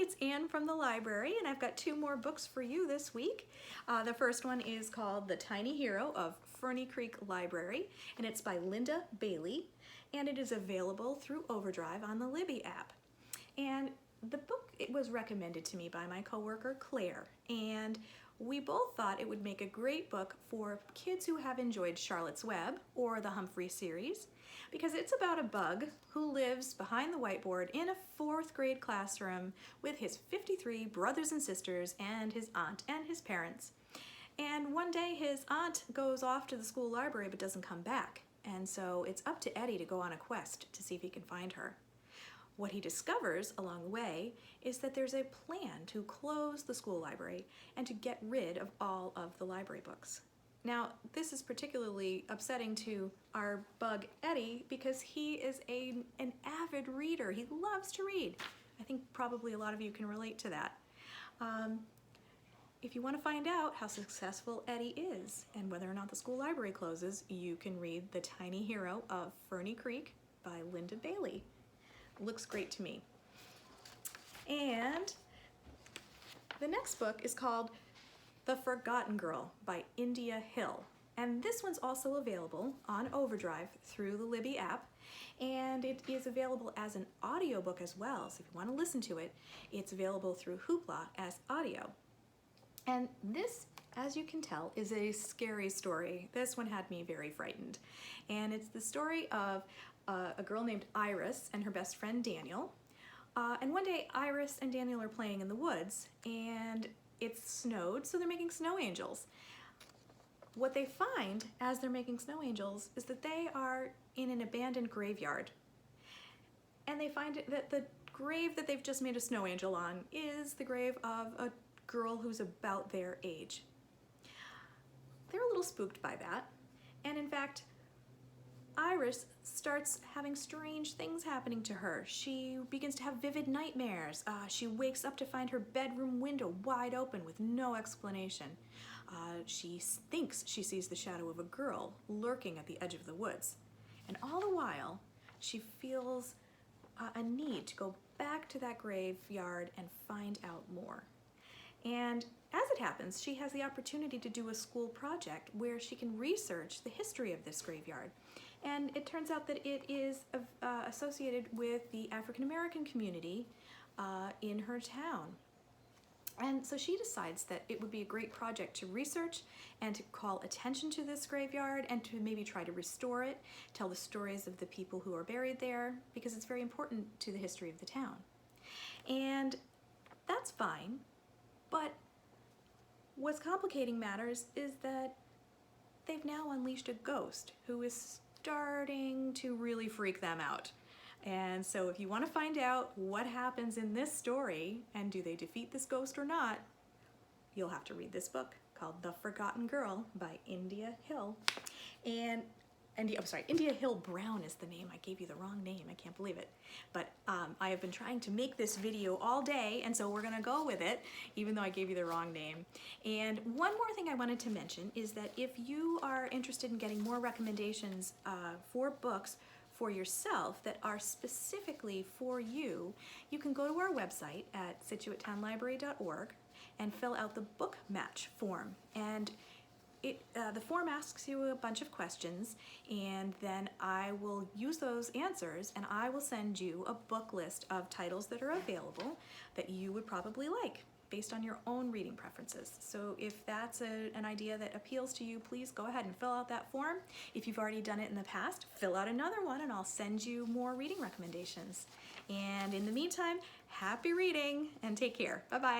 it's Anne from the library, and I've got 2 more books for you this week. The first one is called The Tiny Hero of Ferny Creek Library, and it's by Linda Bailey, and it is available through Overdrive on the Libby app. And the book, it was recommended to me by my coworker Claire, and we both thought it would make a great book for kids who have enjoyed Charlotte's Web or the Humphrey series, because it's about a bug who lives behind the whiteboard in a 4th grade classroom with his 53 brothers and sisters and his aunt and his parents. And one day his aunt goes off to the school library but doesn't come back, and so it's up to Eddie to go on a quest to see if he can find her. What he discovers along the way is that there's a plan to close the school library and to get rid of all of the library books. Now, this is particularly upsetting to our bug Eddie because he is an avid reader. He loves to read. I think probably a lot of you can relate to that. If you want to find out how successful Eddie is and whether or not the school library closes, you can read The Tiny Hero of Ferny Creek by Linda Bailey. Looks great to me. And the next book is called The Forgotten Girl by India Hill. And this one's also available on Overdrive through the Libby app. And it is available as an audiobook as well. So if you want to listen to it, it's available through Hoopla as audio. And this, as you can tell, is a scary story. This one had me very frightened. And it's the story of a girl named Iris and her best friend Daniel. And one day Iris and Daniel are playing in the woods and it's snowed, so they're making snow angels. What they find as they're making snow angels is that they are in an abandoned graveyard. And they find that the grave that they've just made a snow angel on is the grave of a girl who's about their age. They're a little spooked by that. And in fact, Iris starts having strange things happening to her. She begins to have vivid nightmares. She wakes up to find her bedroom window wide open with no explanation. She thinks she sees the shadow of a girl lurking at the edge of the woods. And all the while, she feels a need to go back to that graveyard and find out more. And as it happens, she has the opportunity to do a school project where she can research the history of this graveyard. And it turns out that it is associated with the African American community in her town. And so she decides that it would be a great project to research and to call attention to this graveyard and to maybe try to restore it, tell the stories of the people who are buried there, because it's very important to the history of the town. And that's fine, but what's complicating matters is that they've now unleashed a ghost who is starting to really freak them out. And so if you want to find out what happens in this story and do they defeat this ghost or not, you'll have to read this book called The Forgotten Girl by India Hill. India Hill Brown is the name. I gave you the wrong name. I can't believe it. But I have been trying to make this video all day, and so we're going to go with it, even though I gave you the wrong name. And one more thing I wanted to mention is that if you are interested in getting more recommendations for books for yourself that are specifically for you, you can go to our website at situatetownlibrary.org and fill out the book match form. And the form asks you a bunch of questions, and then I will use those answers and I will send you a book list of titles that are available that you would probably like based on your own reading preferences. So if that's an idea that appeals to you, please go ahead and fill out that form. If you've already done it in the past, fill out another one and I'll send you more reading recommendations. And in the meantime, happy reading and take care. Bye-bye.